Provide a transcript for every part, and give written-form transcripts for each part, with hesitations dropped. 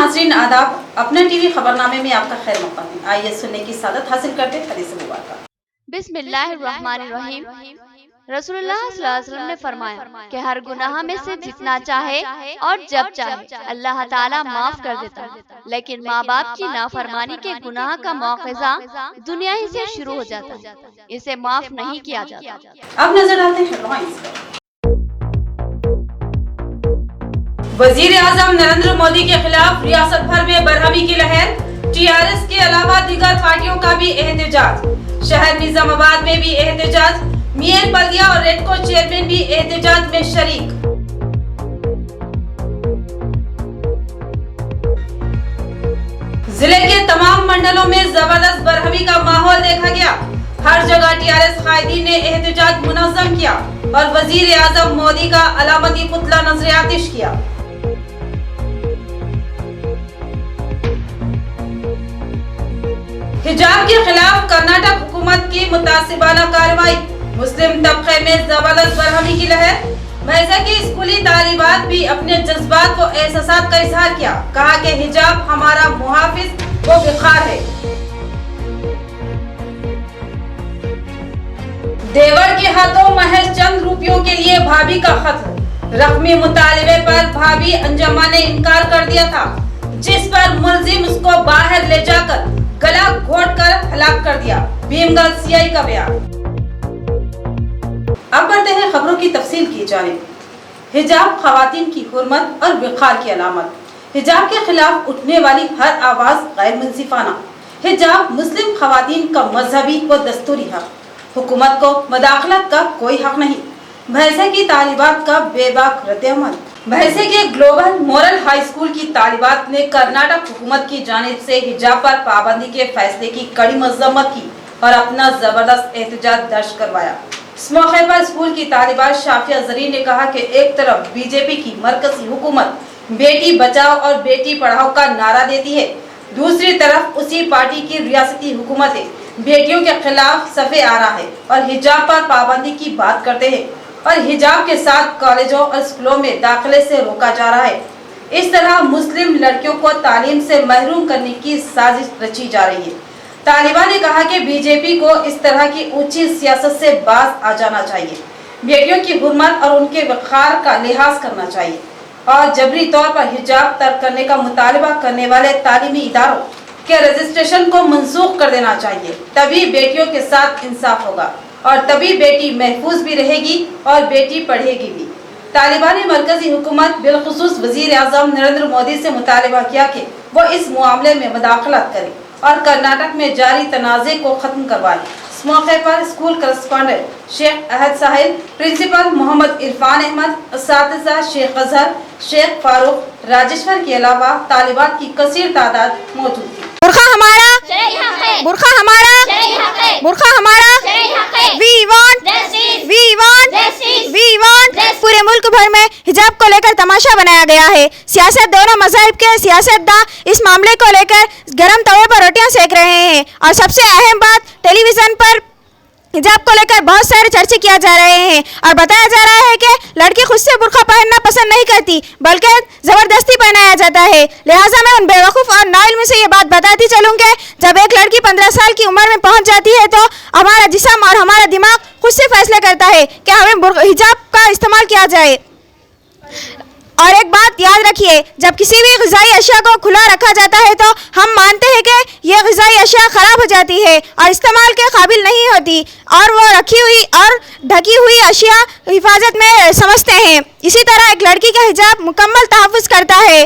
नाज़रीन आदाब, अपना टीवी खबरनामे में आपका खैर मक़दम है। आइए सुनने की सादत हासिल करते हदीस मुबारक। बिस्मिल्लाहिर्रहमानिर्रहीम। रसूलुल्लाह सल्लल्लाहु अलैहि वसल्लम ने फरमाया कि हर गुनाह में से जितना चाहे और जब चाहे अल्लाह ताला माफ कर देता है, लेकिन माँ बाप की नाफरमानी के गुनाह का मौक़िज़ा दुनिया ही से शुरू हो जाता है, इसे माफ नहीं किया जाता। अब नजर डालते हैं हेडलाइंस पर। वजीर आजम नरेंद्र मोदी के खिलाफ रियासत भर में बरहमी की लहर, टीआरएस के अलावा दीगर पार्टियों का भी एहतजाज। शहर निजामाबाद में भी एहतजाज, मियां बल्दिया और रेडको चेयरमैन भी एहतजाज में शरीक। जिले के तमाम मंडलों में जबरदस्त बरहमी का माहौल देखा गया। हर जगह टीआरएस कायदीन ने एहतजाज मुनज़्ज़म किया और वजीर आजम मोदी का अलामती पुतला नजर आतिश किया। हिजाब के खिलाफ कर्नाटक हुकूमत की मुतासिबाना कार्रवाई, मुस्लिम तबके में जबरदस्त बरहमी की लहर। महज़ा की स्कूली तालिबात भी अपने जज्बात व एहसासात का इजहार किया, कहा कि हिजाब हमारा मुहाफिज व विखार है। देवर के हाथों महज चंद रुपयों के लिए भाभी का खत, रकमी मुतालिबे पर भाभी अंजमा ने इनकार कर दिया था, जिस पर मुलजिम उसको बाहर ले जाकर गला घोंटकर हलाक कर दिया। भीमगल सीआई का बयान। अब बढ़ते हैं खबरों की तफसील की जानिब। हिजाब खवातीन की हुर्मत और विखार की अलामत। हिजाब के खिलाफ उठने वाली हर आवाज गैर मुंसिफाना। हिजाब मुस्लिम खवातीन का मजहबी व दस्तूरी हक। हुकूमत को मदाखलत का कोई हक नहीं। महज़ा की तालिबात का बेबाक रद्द-ए-अमल। महज़े के ग्लोबल मॉडल हाई स्कूल की तालिबात ने कर्नाटक हुकूमत की जानिब से हिजाब पर पाबंदी के फैसले की कड़ी मज़म्मत की और अपना जबरदस्त एहतजाज दर्ज करवाया। इस मौके पर स्कूल की तालिबात शाफिया ज़रीन ने कहा कि एक तरफ बीजेपी की मरकजी हुकूमत बेटी बचाओ और बेटी पढ़ाओ का नारा देती है, दूसरी तरफ उसी पार्टी की रियासती हुकूमतें बेटियों के खिलाफ सफ़े आ रहा है और हिजाब पर पाबंदी की बात करते हैं और हिजाब के साथ कॉलेजों और स्कूलों में दाखिले से रोका जा रहा है। इस तरह मुस्लिम लड़कियों को तालीम से महरूम करने की साजिश रची जा रही है। तालिबान ने कहा कि बीजेपी को इस तरह की ऊंची सियासत से बाज आ जाना चाहिए, बेटियों की हुर्मत और उनके वक़ार का लिहाज करना चाहिए और जबरी तौर पर हिजाब तर्क करने का मुतालबा करने वाले तालीमी इदारों के रजिस्ट्रेशन को मनसूख कर देना चाहिए। तभी बेटियों के साथ इंसाफ होगा और तभी बेटी महफूज भी रहेगी और बेटी पढ़ेगी भी। तालिबान ने मरकजी हुकूमत बिलखुसूस वजीर आजम नरेंद्र मोदी से मुतालबा किया कि वो इस मामले में मदाखलत करे और कर्नाटक में जारी तनाज़े को खत्म करवाए। इस मौके पर स्कूल करस्पॉन्डेंट शेख अहद साहिल, प्रिंसिपल मोहम्मद इरफान अहमद, असातिज़ा शेख अजहर, शेख फारूक, राजेश्वर के अलावा तालिबात की कसीर तादाद मौजूद थी। बुरखा हमारा, बुरखा हमारा, बुरखा हमारा, वी वांट। पूरे मुल्क भर में हिजाब को लेकर तमाशा बनाया गया है। सियासत दोनों मज़ाहिब के सियासतदान इस मामले को लेकर गरम तवे पर रोटियां सेक रहे हैं और सबसे अहम बात, टेलीविजन पर हिजाब को लेकर बहुत सारे चर्चे किया जा रहे हैं और बताया जा रहा है कि लड़की खुद से बुर्का पहनना पसंद नहीं करती, बल्कि ज़बरदस्ती पहनाया जाता है। लिहाजा मैं उन बेवकूफ़ और नाइल्म से ये बात बताती चलूँ कि जब एक लड़की 15 साल की उम्र में पहुंच जाती है तो हमारा जिस्म और हमारा दिमाग खुद से फैसला करता है कि हमें हिजाब का इस्तेमाल किया जाए। और एक बात याद रखिए, जब किसी भी ग़िज़ाई अशिया को खुला रखा जाता है तो हम मानते हैं कि ये ग़िज़ाई अशिया ख़राब हो जाती है और इस्तेमाल के काबिल नहीं होती और वो रखी हुई और ढकी हुई अशिया हिफाजत में समझते हैं। इसी तरह एक लड़की का हिजाब मुकम्मल तहफ़्फ़ुज़ करता है।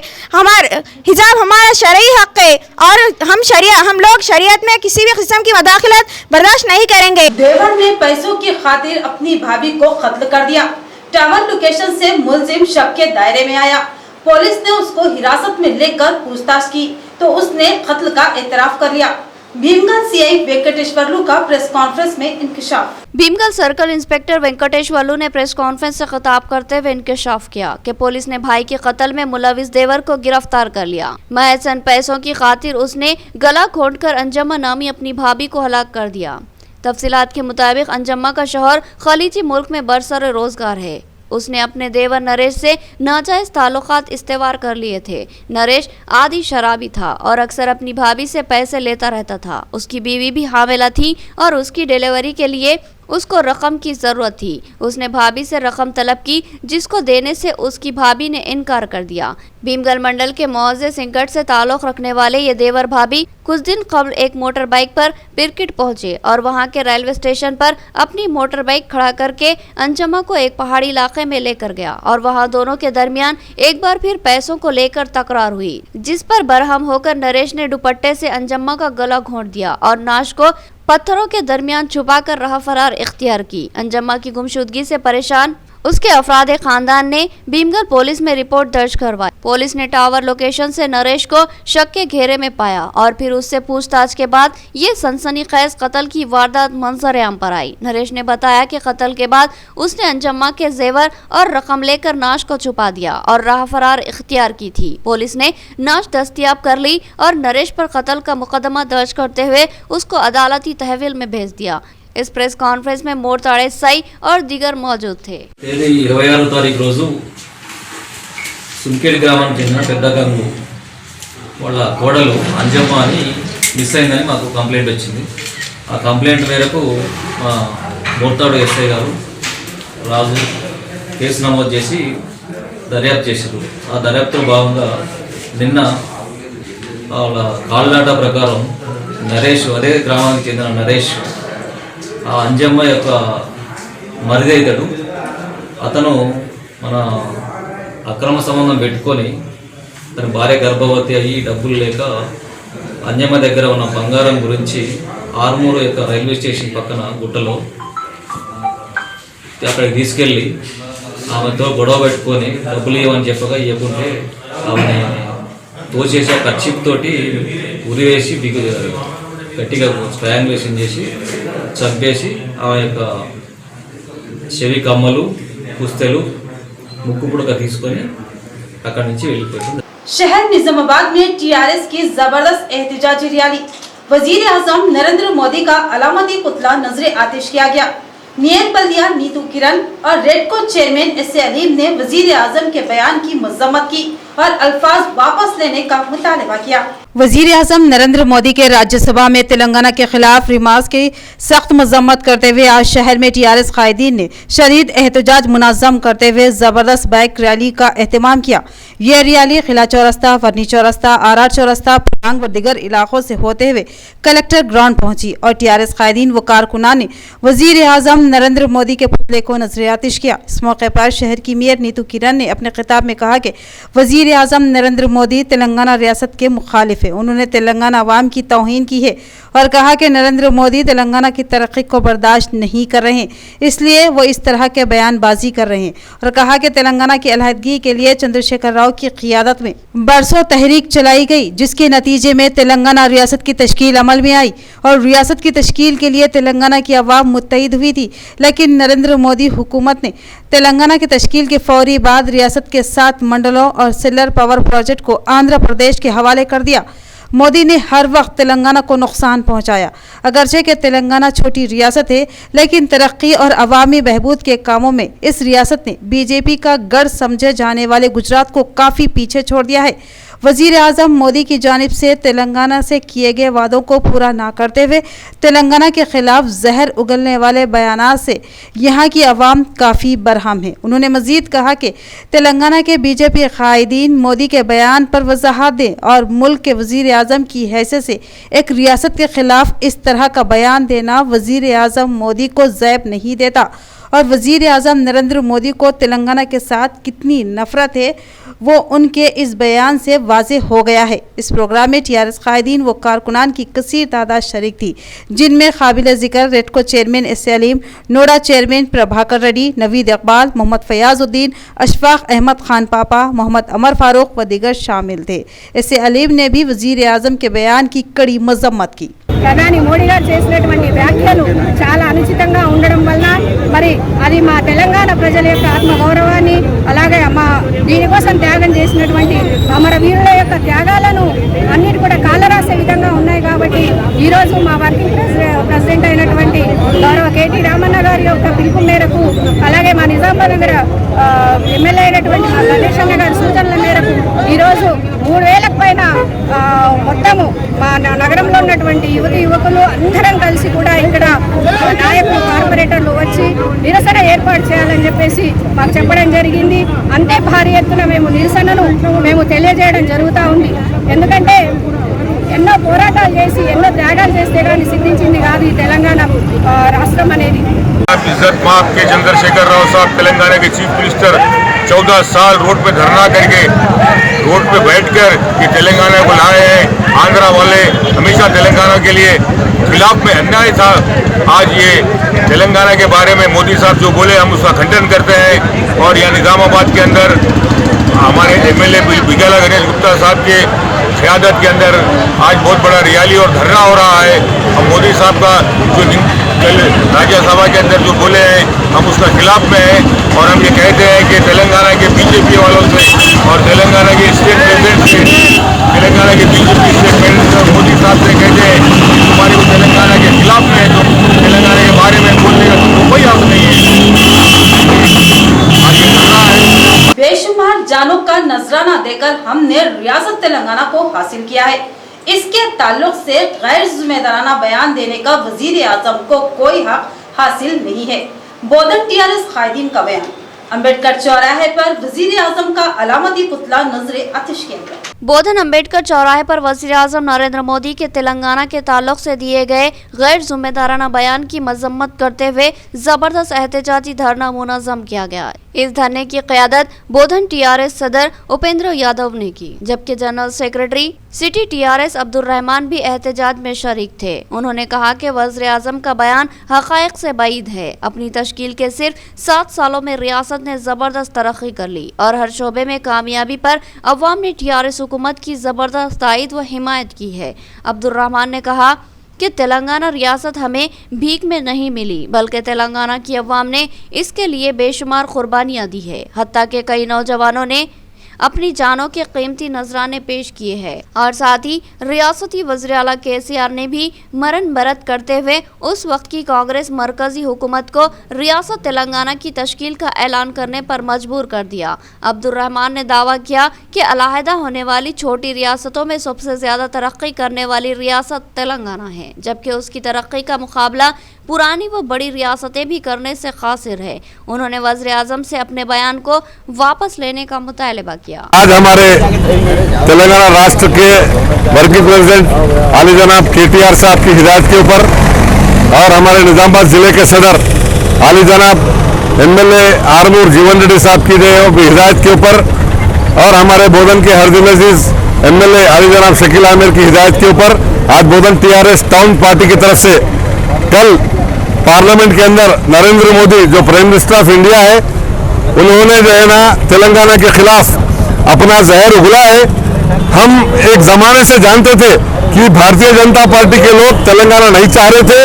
हिजाब हमारा शरई हक़ है और हम लोग शरीयत में किसी भी किस्म की मदाखलत बर्दाश्त नहीं करेंगे। देवर ने पैसों की खातिर अपनी भाभी को कत्ल कर दिया। टावर लोकेशन से मुलजिम शक के दायरे में आया। पुलिस ने उसको हिरासत में लेकर पूछताछ की तो उसने कत्ल का एतराफ कर लिया। भीमगल सीआई वेंकटेश्वरलू का प्रेस कॉन्फ्रेंस में इंकशाफ। भीमगल सर्कल इंस्पेक्टर वेंकटेश्वरलू ने प्रेस कॉन्फ्रेंस से खिताब करते हुए इंकशाफ किया कि पुलिस ने भाई के कत्ल में मुलविस देवर को गिरफ्तार कर लिया। महज चंद पैसों की खातिर उसने गला घोंटकर अंजमा नामी अपनी भाभी को हलाक कर दिया। तफसीलात के मुताबिक अंजम्मा का शौहर खलीजी मुल्क में बरसर रोजगार है। उसने अपने देवर नरेश से नाजायज ताल्लुकात इस्तेवार कर लिए थे। नरेश आदि शराबी था और अक्सर अपनी भाभी से पैसे लेता रहता था। उसकी बीवी भी हामिला थी और उसकी डिलीवरी के लिए उसको रकम की ज़रूरत थी। उसने भाभी से रकम तलब की, जिसको देने से उसकी भाभी ने इनकार कर दिया। भीमगल मंडल के मोअज़्ज़ज़ सिंगट से ताल्लुक़ रखने वाले ये देवर भाभी कुछ दिन कबल एक मोटर बाइक पर बिरकिट पहुंचे और वहां के रेलवे स्टेशन पर अपनी मोटर बाइक खड़ा करके अंजम्मा को एक पहाड़ी इलाके में लेकर गया और वहां दोनों के दरमियान एक बार फिर पैसों को लेकर तकरार हुई, जिस पर बरहम होकर नरेश ने दुपट्टे से अंजम्मा का गला घोंट दिया और नाश को पत्थरों के दरमियान छुपाकर राह फरार इख्तियार की। अंजम्मा की गुमशुदगी से परेशान उसके अफराद खानदान ने भीमगल पुलिस में रिपोर्ट दर्ज करवाई। पुलिस ने टावर लोकेशन से नरेश को शक के घेरे में पाया और फिर उससे पूछताछ के बाद ये सनसनीखेज कत्ल की वारदात मंजर-ए-आम पर आई। नरेश ने बताया कि कत्ल के बाद उसने अंजम्मा के जेवर और रकम लेकर नाश को छुपा दिया और राह फरार इख्तियार की थी। पुलिस ने नाश दस्तयाब कर ली और नरेश पर कत्ल का मुकदमा दर्ज करते हुए उसको अदालती तहवील में भेज दिया। इस प्रेस कॉन्फ्रेंस में मोर्ताड़े सई और दीगर मौजूद थे। 26 తారీఖు రోజు సుంకేడి గ్రామానికి చెందిన పెద్ద గంగు వాళ్ళ కోడలు అంజమ్మ అని మిస్ అయిందని మాకు కంప్లైంట్ వచ్చింది। ఆ కంప్లైంట్ మేరకు మోర్తాడు ఎస్ఐ గారు రాజు కేసు నమోదు చేసి దర్యాప్తు చేశారు। ఆ దర్యాప్తులో భాగంగా నిన్న వాళ్ళ కాళ్ళాట ప్రకారం నరేష్, అదే గ్రామానికి చెందిన నరేష్ ఆ అంజమ్మ యొక్క మరిది అవుతాడు। అతను మన అక్రమ సంబంధం పెట్టుకొని తన భార్య గర్భవతి అయ్యి డబ్బులు లేక అంజమ్మ దగ్గర ఉన్న బంగారం గురించి ఆర్మూరు యొక్క రైల్వే స్టేషన్ పక్కన గుట్టలో అక్కడికి తీసుకెళ్ళి ఆమెతో గొడవ పెట్టుకొని డబ్బులు ఇవ్వని చెప్పగా ఇవ్వకుంటే ఆమె తోచేసి కర్చీప్ తోటి ఉరివేసి గట్టిగా స్ట్రాంగులేషన్ చేసి చంపేసి ఆమె యొక్క చెవి కమ్మలు, పుస్తెలు, ముక్కు పుడక తీసుకొని అక్కడి నుంచి వెళ్ళిపోయింది। शहर निजामाबाद में टीआरएस की जबरदस्त एहतजाजी रैली, वजीर आजम नरेंद्र मोदी का अलामती पुतला नजर आतिश किया गया। नियर बल्दिया नीतू किरण और रेडको चेयरमैन एस ए अलीम ने वजीर आजम के बयान की मजम्मत की और अल्फाज वापस लेने का मुतालबा किया। वजीर आजम नरेंद्र मोदी के राज्यसभा में तेलंगाना के खिलाफ रिमार्क्स की सख्त मजम्मत करते हुए आज शहर में टीआरएस कायदीन ने शदीद एहतजाज मुनज़्ज़म करते हुए जबरदस्त बाइक रैली का एहतमाम किया। यह rally Qila Chowrasta, वर्नी Chowrasta, are चौरस्ता, प्रांग व दिगर इलाकों से होते हुए कलेक्टर ग्राउंड पहुंची और टीआरएस कायदीन व कारकुनान ने वजीर आजम नरेंद्र मोदी के पुतले को नजर आतिश किया। इस मौके पर शहर की मेयर नीतू किरण ने अपने खिताब में कहा कि वजीर आजम नरेंद्र मोदी तेलंगाना रियासत के मुखालिफ है। उन्होंने तेलंगाना अवाम की तौहीन की है और कहा कि नरेंद्र मोदी तेलंगाना की तरक्की को बर्दाश्त नहीं कर रहे हैं, इसलिए वो इस तरह के बयानबाजी कर रहे हैं और कहा कि तेलंगाना की अलहदगी के लिए चंद्रशेखर राव की क़ियादत में बरसों तहरीक चलाई गई, जिसके नतीजे में तेलंगाना रियासत की तश्कील अमल में आई और रियासत की तश्कील के लिए तेलंगाना की अवाम मुत्तहिद हुई थी। लेकिन नरेंद्र मोदी हुकूमत ने तेलंगाना की तश्कील के फौरी बाद रियासत के 7 मंडलों और सिलर पावर प्रोजेक्ट को आंध्र प्रदेश के हवाले कर दिया। मोदी ने हर वक्त तेलंगाना को नुकसान पहुंचाया। अगरचे कि तेलंगाना छोटी रियासत है, लेकिन तरक्की और अवामी बहबूद के कामों में इस रियासत ने बीजेपी का गढ़ समझे जाने वाले गुजरात को काफ़ी पीछे छोड़ दिया है। वजीर आजम मोदी की जानिब से तेलंगाना से किए गए वादों को पूरा ना करते हुए तेलंगाना के खिलाफ जहर उगलने वाले बयानात से यहाँ की अवाम काफ़ी बरहम है। उन्होंने मजीद कहा कि तेलंगाना के बीजेपी कायदीन मोदी के बयान पर वजाहत दें और मुल्क के वजीर आजम की हैसियत से एक रियासत के खिलाफ इस तरह का बयान देना वजीर आजम मोदी को ज़ैब नहीं देता और वजीर आजम नरेंद्र मोदी को तेलंगाना के साथ कितनी नफरत है वो उनके इस बयान से वाज़ेह हो गया है। इस प्रोग्राम में टीआरएस कायदीन व कारकुनान की कसीर तादाद शरीक थी, जिनमें काबिल ज़िक्र REDCO chairman S A Aleem, नोडा चेयरमैन प्रभाकर रेड्डी, नवीद इकबाल, मोहम्मद फयाजुद्दीन, अशफाक अहमद खान पापा, मोहम्मद अमर फारूक व दीगर शामिल थे। एस ए अलीम ने भी वजीर आजम के बयान की कड़ी मजम्मत की। ప్రధాని మోడీ గారు చేసినటువంటి వ్యాఖ్యలు చాలా అనుచితంగా ఉండడం వలన మరి అది మా తెలంగాణ ప్రజల యొక్క ఆత్మగౌరవాన్ని అలాగే మా దీనికోసం త్యాగం చేసినటువంటి అమరవీరుల యొక్క త్యాగాలను అన్నిటి కూడా కాలరాసే విధంగా ఉన్నాయి। కాబట్టి ఈరోజు మా వర్కింగ్ ప్రెసిడెంట్ అయినటువంటి గౌరవ కేటీ రామన్న గారి గారి యొక్క పిలుపు మేరకు అలాగే మా నిజామాబాద్ నగర ఎమ్మెల్యే అయినటువంటి మా గణేష్ అన్న గారి సూచనల మేరకు ఈరోజు 3000కు పైన మొత్తము మా నగరంలో ఉన్నటువంటి యువకులు అందరం కలిసి కూడా ఇక్కడ నాయకులు కార్పొరేటర్లు వచ్చి నిరసన ఏర్పాటు చేయాలని చెప్పేసి మాకు చెప్పడం జరిగింది. అంతే భారీ ఎత్తున నిరసనను మేము తెలియజేయడం జరుగుతూ ఉంది. ఎందుకంటే ఎన్నో పోరాటాలు చేసి ఎన్నో త్యాగాలు చేస్తే కానీ సిద్ధించింది కాదు ఈ తెలంగాణ రాష్ట్రం అనేది. इज्जत माफ के चंद्रशेखर राव साहब तेलंगाना के चीफ मिनिस्टर 14 साल रोड पे धरना करके रोड पे बैठकर ये तेलंगाना को लाए हैं. आंध्रा वाले हमेशा तेलंगाना के लिए खिलाफ में अन्याय था. आज ये तेलंगाना के बारे में मोदी साहब जो बोले हम उसका खंडन करते हैं. और यहाँ निजामाबाद के अंदर हमारे एमएलए बिगाला गणेश गुप्ता साहब के क़यादत के अंदर आज बहुत बड़ा रैली और धरना हो रहा है. हम मोदी साहब का जो कल राज्यसभा के अंदर जो बोले हैं हम उसका खिलाफ में हैं. और हम ये कहते हैं कि तेलंगाना के बीजेपी वालों से और तेलंगाना के स्टेट प्रेसिडेंट से तेलंगाना के बीजेपी स्टेट प्रेसिडेंट मोदी साहब से कहते हैं कि तुम्हारे को तेलंगाना के खिलाफ में है, तो तेलंगाना के बारे में बोलने का तुमको कोई हक नहीं है. आज ये धरना है. बेशुमार जानों का नजराना देकर हमने रियासत तेलंगाना को हासिल किया है. इसके ताल्लुक से गैर जिम्मेदाराना बयान देने का वजीर आजम को कोई हक हासिल नहीं है. बोधन टीआरएस कायदीन का बयान. अम्बेडकर चौराहे पर वजीर आजम का अलामती पुतला नजरे आतिश किया गया. बोधन अम्बेडकर चौराहे पर वजीर आजम नरेंद्र मोदी के तेलंगाना के ताल्लुक से दिए गए गैर जिम्मेदाराना बयान की मजम्मत करते हुए जबरदस्त एहतजाजी धरना मुनज़्ज़म किया गया. इस धरने की क़यादत बोधन टीआरएस सदर उपेंद्र यादव ने की, जबकि general secretary city TRS Abdul Rahman भी एहतजाज में शरीक थे. उन्होंने कहा कि वज़ीर आज़म का बयान हक़ाइक़ से बाइद है. अपनी तश्कील के सिर्फ 7 सालों में रियासत ने ज़बरदस्त तरक्की कर ली और हर शोबे में कामयाबी पर अवाम ने टीआरएस हुकूमत की ज़बरदस्त तायद व हिमायत की है. अब्दुल रहमान ने कहा कि तेलंगाना रियासत हमें भीख में नहीं मिली, बल्कि तेलंगाना की अवाम ने इसके लिए बेशुमार कुर्बानियाँ दी है. हत्ता के कई नौजवानों ने अपनी जानों के कीमती नजराने पेश किए हैं. और साथ ही रियासती वज़ीर आला केसीआर ने भी मरण बरत करते हुए उस वक्त की कांग्रेस मरकजी हुकूमत को रियासत तेलंगाना की तश्कील का ऐलान करने पर मजबूर कर दिया. अब्दुल रहमान ने दावा किया कि अलहदा होने वाली छोटी रियासतों में सबसे ज्यादा तरक्की करने वाली रियासत तेलंगाना है, जबकि उसकी तरक्की का मुकाबला पुरानी व बड़ी रियासतें भी करने से कासिर है. उन्होंने वज़ीर आज़म से अपने बयान को वापस लेने का मुतालबा किया. आज हमारे तेलंगाना राष्ट्र के वर्किंग प्रेसिडेंट आली जनाब KTR साहब की हिदायत के ऊपर और हमारे निजामाबाद जिले के सदर आली जनाब MLA आरमूर जीवन रेड्डी साहब की हिदायत के ऊपर और हमारे बोधन के हरदिल अजीज MLA आली जनाब शकील आमिर की हिदायत के ऊपर आज बोधन TRS टाउन पार्टी की तरफ से कल पार्लियामेंट के अंदर नरेंद्र मोदी जो प्राइम मिनिस्टर ऑफ इंडिया है उन्होंने जो है ना तेलंगाना के खिलाफ अपना जहर उगला है. हम एक ज़माने से जानते थे कि भारतीय जनता पार्टी के लोग तेलंगाना नहीं चाह रहे थे,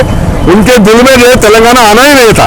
उनके दिल में जो है तेलंगाना आना ही नहीं था.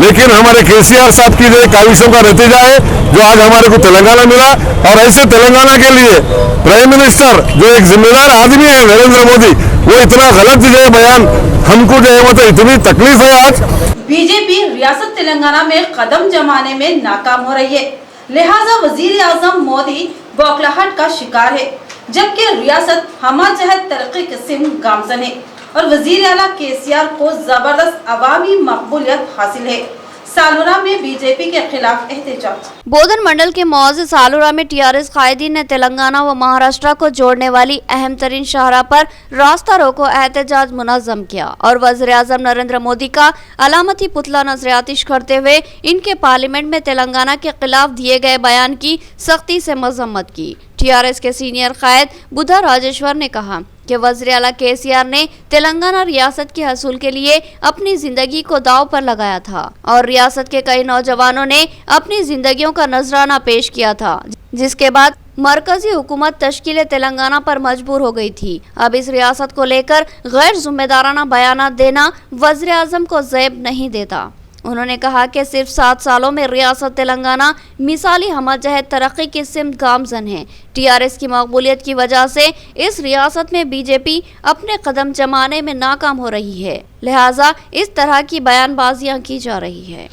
लेकिन हमारे KCR साहब की जो काविशों का नतीजा है जो आज हमारे को तेलंगाना मिला. और ऐसे तेलंगाना के लिए प्राइम मिनिस्टर जो एक जिम्मेदार आदमी है नरेंद्र मोदी, वो इतना गलत जो है बयान हमको जो है मतलब इतनी तकलीफ है. आज बीजेपी रियासत तेलंगाना में कदम जमाने में नाकाम हो रही है, लिहाजा वजीर आजम मोदी बौखलाहट का शिकार है, जबकि रियासत हमा जहत तरक्की किस्म गामजन है और वजीर आला KCR को जबरदस्त अवामी मकबूलियत हासिल है. सालुरा में बीजेपी के खिलाफ एहतजाज. बोधन मंडल के मौजे सालुरा में TRS कायदीन ने तेलंगाना व महाराष्ट्र को जोड़ने वाली अहम तरीन शाहराह पर रास्ता रोको एहतजाज मुनज़्ज़म किया और वज़ीर आज़म नरेंद्र मोदी का अलामती पुतला नजर आतिश करते हुए इनके पार्लियामेंट में तेलंगाना के खिलाफ दिए गए बयान की सख्ती से मजम्मत की. TRS के सीनियर कायद बुधा राजेश्वर ने कहा कि वज़ीर आला KCR ने तेलंगाना रियासत के हसूल के लिए अपनी जिंदगी को दाव पर लगाया था और रियासत के कई नौजवानों ने अपनी जिंदगियों का नजराना पेश किया था, जिसके बाद मरकजी हुकूमत तश्कील तेलंगाना पर मजबूर हो गई थी. अब इस रियासत को लेकर गैर जिम्मेदाराना बयान देना वज़ीर आज़म को ज़ैब नहीं देता. उन्होंने कहा कि सिर्फ 7 सालों में रियासत तेलंगाना मिसाली हमजहत तरक्की की सिमत गामजन है। टीआरएस की मकबूलियत की वजह से इस रियासत में बीजेपी अपने कदम जमाने में नाकाम हो रही है, लिहाजा इस तरह की बयानबाजियां की जा रही है।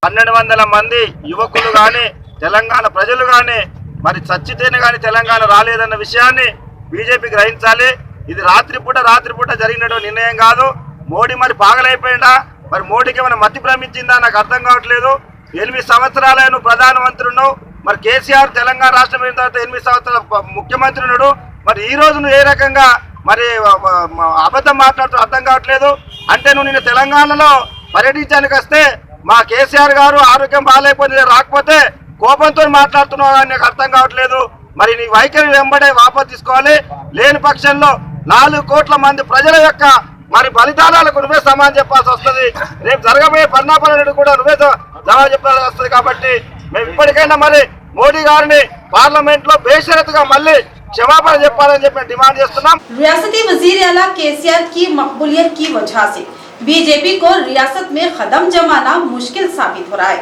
1200 మంది యువకులు గాని తెలంగాణ ప్రజలు గాని మరి చచ్చితేనే గాని తెలంగాణ రాలేదన్న విషయాన్ని బీజేపీ గ్రహించాలి। ఇది రాత్రిపూట జరిగిన నిర్ణయం కాదు। మోడీ మరి పాగలైపోయిందా? మరి మోడీకి ఏమైనా మతి భ్రమించిందా? నాకు అర్థం కావట్లేదు। 8 సంవత్సరాలైన ప్రధానమంత్రి ఉన్నావు, మరి కేసీఆర్ తెలంగాణ రాష్ట్రం అయిన తర్వాత 8 సంవత్సరాల ముఖ్యమంత్రి ఉన్నాడు। మరి ఈ రోజు నువ్వు ఏ రకంగా మరి అబద్ధం మాట్లాడుతూ అర్థం కావట్లేదు। అంటే నువ్వు నిన్న తెలంగాణలో పర్యటించడానికి వస్తే మా కేసీఆర్ గారు ఆరోగ్యం బాగాలేకపోతే రాకపోతే కోపంతో మాట్లాడుతున్నావు అని నాకు అర్థం కావట్లేదు। మరి నీ వైఖరి వెంబడే వాపసు తీసుకోవాలి। లేని పక్షంలో 4 కోట్ల మంది ప్రజల యొక్క మరి బలిదానాలకు నువ్వే సమాధానం చెప్పాల్సి వస్తుంది। రేపు జరగబోయే పరిణామాలను కూడా నువ్వే జవాబు చెప్పాల్సి వస్తుంది। కాబట్టి మేము ఇప్పటికైనా మరి మోడీ గారిని పార్లమెంట్ లో బేషరతుగా మళ్ళీ क्षमापण डिमांड చేస్తున్నాం। रियासती वजीर आला केसीआर की मकबूलियत की वजह से बीजेपी को रियासत में कदम जमाना मुश्किल साबित हो रहा है,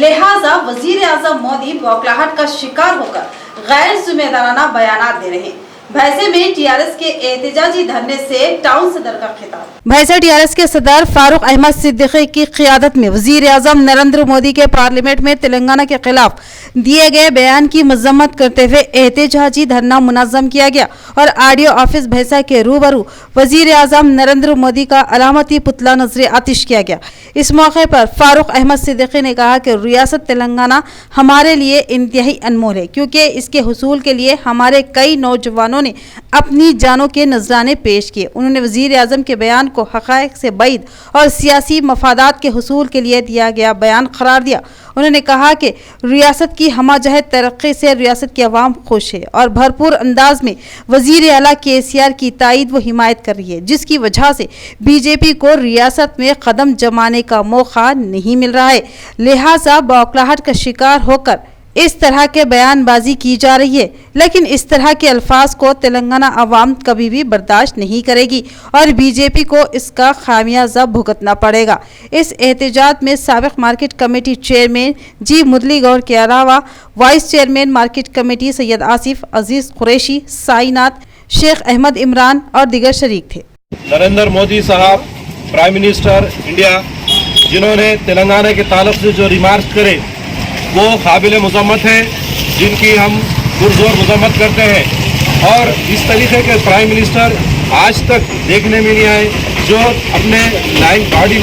लिहाजा वजीर आजम मोदी बौखलाहट का शिकार होकर गैर जिम्मेदाराना बयानात दे रहे हैं। भैंसे में टीआरएस के एहतजाजी धरने से टाउन सदर का खिताब। भैंसा टीआरएस के सदर फारूक अहमद सिद्दीकी की क़ियादत में वजीर आजम नरेंद्र मोदी के पार्लियामेंट में तेलंगाना के खिलाफ दिए गए बयान की मजम्मत करते हुए एहतजाजी धरना मुनज़्ज़म किया गया और आरडीओ ऑफिस भैंसा के रूबरू वजीर आजम नरेंद्र मोदी का अलामती पुतला नजर आतिश किया गया। इस मौके पर फारूक अहमद सिद्दीकी ने कहा कि रियासत तेलंगाना हमारे लिए इंतहाई अनमोल है, क्योंकि इसके हुसूल के लिए हमारे कई नौजवानों ने अपनी जानों के नजराने पेश किए। उन्होंने वजीर आजम के बयान को हक़ाइक़ से बैद और सियासी मफादात के हुसूल के लिए दिया गया बयान करार दिया। उन्होंने कहा कि रियासत की हमजहत तरक्की से रियासत की आवाम खुश है और भरपूर अंदाज में वजीर आला केसीआर की तायद व हिमायत कर रही है, जिसकी वजह से बीजेपी को रियासत में कदम जमाने का मौका नहीं मिल रहा है। लिहाजा बौखलाहट का शिकार होकर इस तरह के बयानबाजी की जा रही है, लेकिन इस तरह के अल्फाज को तेलंगाना अवाम कभी भी बर्दाश्त नहीं करेगी और बीजेपी को इसका खामियाजा भुगतना पड़ेगा। इस एहतजाज में साबिक market committee chairman G Murali Goud के अलावा vice chairman market committee Syed Asif, Aziz Qureshi, Sainath, Sheikh Ahmed Imran और दीगर शरीक थे। नरेंद्र मोदी साहब प्राइम मिनिस्टर इंडिया, जिन्होंने तेलंगाना के ताल्लुक से जो रिमार्क्स करे वो काबिल मज़म्मत है, जिनकी हम पुरज़ोर मज़म्मत करते हैं। और इस तरीके के प्राइम मिनिस्टर आज तक देखने में नहीं आए, जो अपने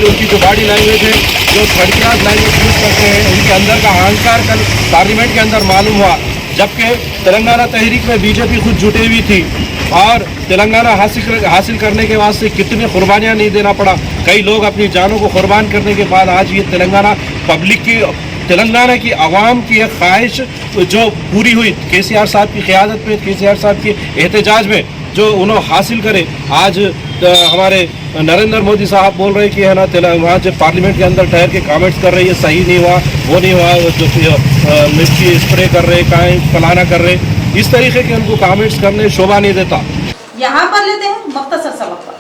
उनकी जो बॉडी लैंग्वेज है, जो थर्ड क्लास लैंग्वेज यूज़ करते हैं, उनके अंदर का अहंकार कल पार्लियामेंट के अंदर मालूम हुआ। जबकि तेलंगाना तहरीक में बीजेपी खुद जुटी हुई थी और तेलंगाना हासिल करने के वास्ते कितनी कुर्बानियाँ नहीं देना पड़ा। कई लोग अपनी जानों को कुर्बान करने के बाद आज ये तेलंगाना की आवाम की एक ख्वाहिश जो पूरी हुई केसीआर साहब की क़ियादत में, केसीआर साहब के एहतजाज में, जो उन्होंने हासिल करे। आज हमारे नरेंद्र मोदी साहब बोल रहे कि है ना वहाँ जो पार्लियामेंट के अंदर ठहर के कमेंट्स कर रहे ये सही नहीं हुआ, वो नहीं हुआ, जो मिर्ची स्प्रे कर रहे, कहीं फलाना कर रहे, इस तरीके के उनको कमेंट्स करने शोभा नहीं देता। यहाँ पर लेते हैं मुख्तसर सा वक्फा।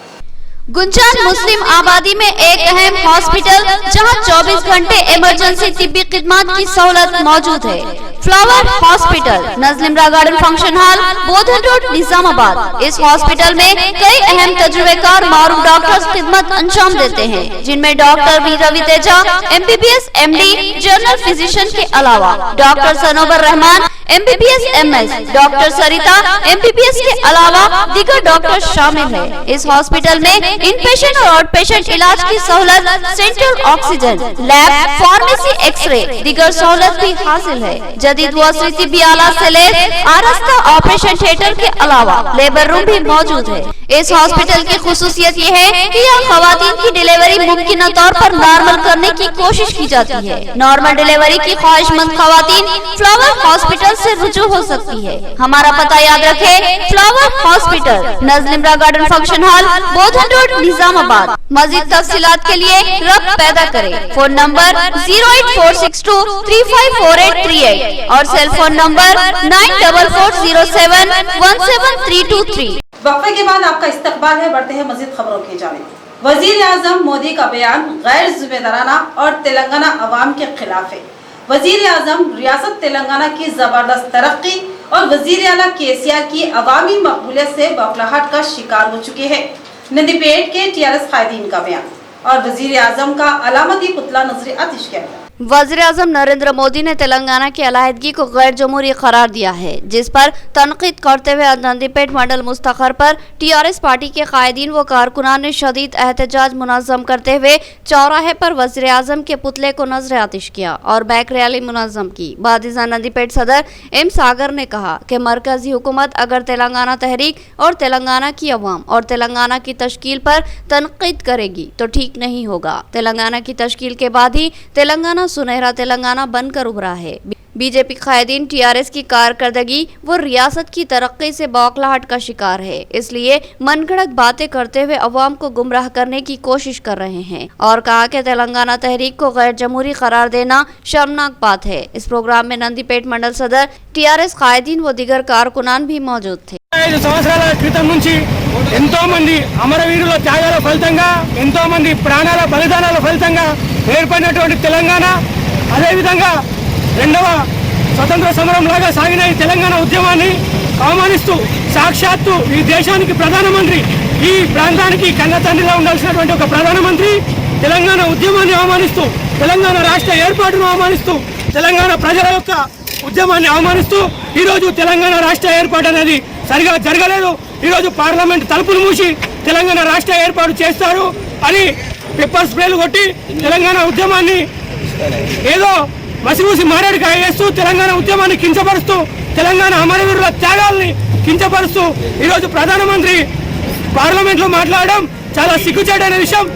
गुंजान मुस्लिम आबादी में एक अहम हॉस्पिटल जहां 24 घंटे इमरजेंसी तिब्बी खिदमत की सहूलत मौजूद है। Flower hospital, Najlimara garden function hall, Bodhan road, Nizamabad. इस हॉस्पिटल में कई अहम तजुर्बेकार मारूफ डॉक्टर्स खिदमत अंजाम देते हैं, जिनमें doctor V Ravi Teja MBBS MD general physician के अलावा doctor Sanobar Rahman MBBS MS, doctor Sarita MBBS के अलावा दीगर डॉक्टर शामिल है। इस हॉस्पिटल में इनपेशेंट और आउट पेशेंट इलाज की सहूलत, central oxygen, lab, pharmacy, x ray, दीगर सहूलत भी हासिल है। जदीद व तिब्बी आला से लेस आरास्ता ऑपरेशन थिएटर के अलावा लेबर रूम भी मौजूद है। इस हॉस्पिटल की खुसूसियत ये है कि यहाँ खवातीन की डिलीवरी मुमकिन तौर पर नॉर्मल करने की कोशिश की जाती है। नॉर्मल डिलीवरी की ख्वाहिशमंद खवातीन फ्लावर हॉस्पिटल से रुजू हो सकती है। हमारा पता याद रखे, flower hospital, Najlimara garden function hall, Bodhan road, Nizamabad. मजीद तफसीलात के लिए रब्त पैदा करें। फोन नंबर 08462354838 और सेल फोन नंबर 9440717323। वक्फे के बाद आपका इस्तकबाल है, बढ़ते हैं मजीद खबरों की जानिब। वजीर आजम मोदी का बयान गैर जिम्मेदाराना और तेलंगाना अवाम के खिलाफ है। वजीर आजम रियासत तेलंगाना की जबरदस्त तरक्की और वजीर आला केसीआर की अवामी मकबूलियत से बौखलाहट का शिकार हो चुके हैं। नंदीपेट के टीआरएस कायदीन का बयान और वजीर आजम का अलामती पुतला नजर आतिश किया गया। वज़ीर आज़म नरेंद्र मोदी ने तेलंगाना की अलहदगी को गैर जमहूरी करार दिया है, जिस पर तनकीद करते हुए नंदीपेट मंडल मुस्तखर पर टीआरएस पार्टी के कायदीन व कारकुनान ने शदीद एहतजाज मुनज़्ज़म करते हुए चौराहे पर वज़ीर आज़म के पुतले को नजर आतिश किया और बैक रैली मुनज़्ज़म की। बादिजा नंदीपेट सदर एम सागर ने कहा कि मरकजी हुकूमत अगर तेलंगाना तहरीक और तेलंगाना की अवाम और तेलंगाना की तश्कील पर तनकीद करेगी तो ठीक नहीं होगा। तेलंगाना की तश्कील के बाद ही तेलंगाना सुनहरा तेलंगाना बनकर उभरा है। बीजेपी कायदीन टीआरएस की कारकर्दगी वो रियासत की तरक्की से बौखलाहट का शिकार है, इसलिए मनगढ़ंत बातें करते हुए अवाम को गुमराह करने की कोशिश कर रहे हैं और कहा कि तेलंगाना तहरीक को गैर जमहूरी करार देना शर्मनाक बात है। इस प्रोग्राम में नंदीपेट मंडल सदर टीआरएस कायदीन व दीगर कारकुनान भी मौजूद थे। 5 సంవత్సరాల క్రితం నుంచి ఎంతో మంది అమరవీరుల త్యాగాల ఫలితంగా ఎంతో మంది ప్రాణాల బలిదానాల ఫలితంగా ఏర్పడినటువంటి తెలంగాణ, అదేవిధంగా రెండవ స్వతంత్ర సమరం లాగా సాగిన ఈ తెలంగాణ ఉద్యమాన్ని అవమానిస్తూ సాక్షాత్తు ఈ దేశానికి ప్రధానమంత్రి, ఈ ప్రాంతానికి కన్నతండ్రిగా ఉండాల్సినటువంటి ఒక ప్రధానమంత్రి తెలంగాణ ఉద్యమాన్ని అవమానిస్తూ, తెలంగాణ రాష్ట్ర ఏర్పాటును అవమానిస్తూ, తెలంగాణ ప్రజల యొక్క ఉద్యమాన్ని అవమానిస్తూ ఈరోజు తెలంగాణ రాష్ట్ర ఏర్పాటు అనేది సరిగా జరగలేదు, ఈరోజు పార్లమెంట్ తలుపులు మూసి తెలంగాణ రాష్ట్ర ఏర్పాటు చేస్తారు అని పెప్పర్ స్ప్రేలు కొట్టి తెలంగాణ ఉద్యమాన్ని ఏదో మసిమూసి మారేడుకాయ వేస్తూ తెలంగాణ ఉద్యమాన్ని కించపరుస్తూ తెలంగాణ అమరవీరుల త్యాగాల్ని కించపరుస్తూ ఈరోజు ప్రధానమంత్రి పార్లమెంట్ లో మాట్లాడడం చాలా సిగ్గుచేటైన విషయం।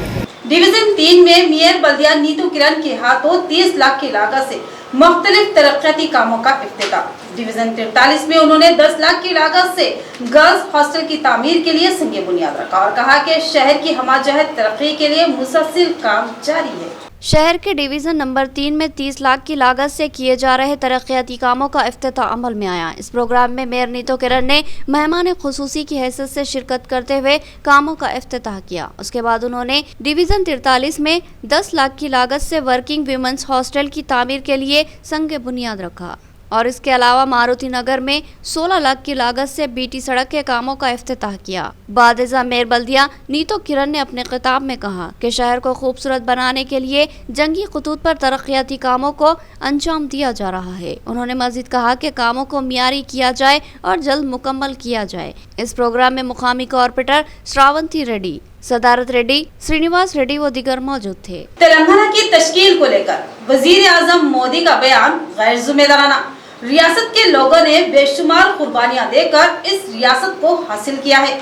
डिवीजन 3 में मेयर बल्दिया नीतू किरण के हाथों 30 लाख की लागत से मुख्तलिफ तरक्याती कामों का इफ्तिताह। डिवीजन 43 में उन्होंने 10 लाख की लागत से गर्ल्स हॉस्टल की तामीर के लिए संग बुनियाद रखा और कहा कि शहर की हमाजहत तरक्की के लिए मुसलसल काम जारी है। शहर के डिवीजन नंबर 3 में 30 लाख की लागत से किए जा रहे तरक्याती कामों का इफ्तिताह अमल में आया। इस प्रोग्राम में मेयर नीतू किरण ने मेहमान खुसूसी की हैसियत से शिरकत करते हुए कामों का इफ्तिताह किया। उसके बाद उन्होंने डिवीजन 43 में 10 लाख की लागत से वर्किंग वीमेंस हॉस्टल की तामीर के लिए संग बुनियाद रखा और इसके अलावा मारुति नगर में 16 लाख की लागत से बीटी सड़क के कामों का इफ्तिताह किया। बादिजा मेयर बल्दिया नीतू किरण ने अपने खिताब में कहा कि शहर को खूबसूरत बनाने के लिए जंगी खतूत पर तरक्याती कामों को अंजाम दिया जा रहा है। उन्होंने मजीद कहा कि कामों को मियारी किया जाए और जल्द मुकम्मल किया जाए। इस प्रोग्राम में मुकामी कॉर्पोरेटर श्रावंती रेड्डी, सदारत रेड्डी, श्रीनिवास रेड्डी व दीगर मौजूद थे। तेलंगाना की तश्कील को लेकर वजीर आजम मोदी का बयान गैर जिम्मेदाराना। रियासत के लोगों ने बेशुमार कुर्बानियां देकर इस रियासत को हासिल किया है।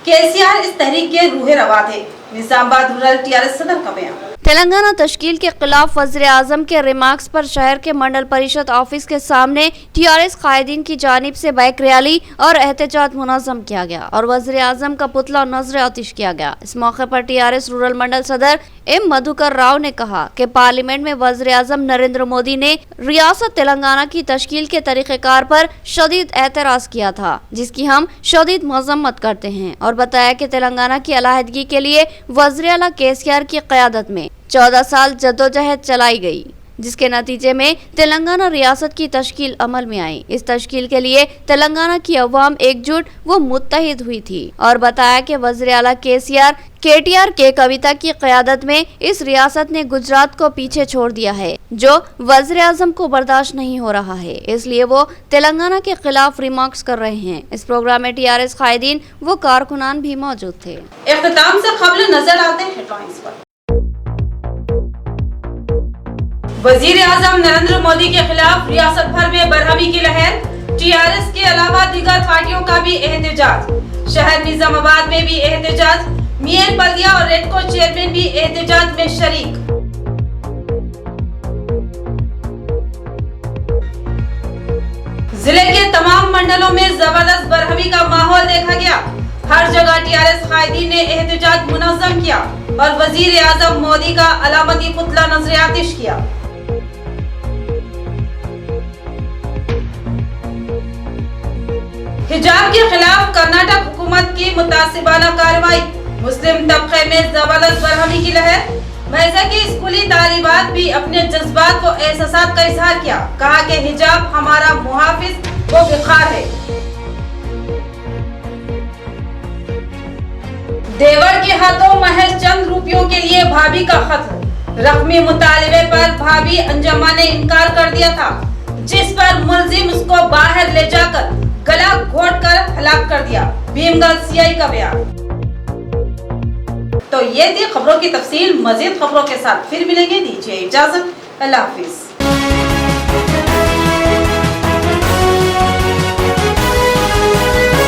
केसीआर इस तहरीक के रूहे रवा थे। निजामाबाद रूरल टीआरएस सदर का बयान। तेलंगाना तश्कील के खिलाफ वज़ीर आज़म के रिमार्क्स पर शहर के मंडल परिषद ऑफिस के सामने टीआरएस कायदीन की जानिब से बाइक रैली और एहतजाज मुनज़्ज़म किया गया और वज़ीर आज़म का पुतला नजर आतिश किया गया। इस मौके पर टीआरएस रूरल मंडल सदर एम मधुकर राव ने कहा कि पार्लियामेंट में वज़ीर आज़म नरेंद्र मोदी ने रियासत तेलंगाना की तश्कील के तरीक़ेकार पर शदीद एतराज़ किया था, जिसकी हम शदीद मज़म्मत करते हैं और बताया कि तेलंगाना की अलहदगी के लिए वज़ीर आला केसीआर की क़यादत में 14 साल जद्दोजहद चलाई गई, जिसके नतीजे में तेलंगाना रियासत की तश्कील अमल में आई। इस तश्कील के लिए तेलंगाना की अवाम एकजुट व मुत्तहिद हुई थी और बताया कि वज़ीर आला केसीआर केटीआर के कविता की क़यादत में इस रियासत ने गुजरात को पीछे छोड़ दिया है, जो वज़ीर आज़म को बर्दाश्त नहीं हो रहा है, इसलिए वो तेलंगाना के खिलाफ रिमार्क्स कर रहे हैं। इस प्रोग्राम में टीआरएस कायदीन व कारकुनान भी मौजूद थे। इख्तिताम से क़ब्ल नजर आते हैं हेडलाइंस पर। वजीर आजम नरेंद्र मोदी के खिलाफ रियासत भर में बरहमी की लहर। टीआरएस के अलावा दीगर पार्टियों का भी एहतजाज। शहर निजामाबाद में भी एहतजाज। मेयर बल्दिया और रेडको चेयरमैन भी एहतजाज में शरीक। जिले के तमाम मंडलों में जबरदस्त बरहमी का माहौल देखा गया। हर जगह टीआरएस कायदीन ने एहतजाज मुनज़्ज़म किया और वजीर आजम मोदी का अलामती पुतला नजर आतिश किया। हिजाब के खिलाफ कर्नाटक हुकूमत की मुतासिबाना कार्रवाई, मुस्लिम तबके में जबरदस्त बरहमी की लहर। महजा की स्कूली तालिबात भी अपने जज्बात व एहसासात का इजहार किया, कहा कि हिजाब हमारा मुहाफिज व विखार है। देवर के हाथों महज चंद रुपयों के लिए भाभी का खत, रकमी मुतालिबे पर भाभी अंजमा ने इनकार कर दिया था, जिस पर मुलजिम उसको बाहर ले जाकर गला घोंटकर हलाक कर दिया। भीमगढ़ सीआई का बयान। तो ये थी खबरों की तफसील। मजीद खबरों के साथ फिर मिलेंगे, दीजिए इजाजत, अल्लाह हाफिज।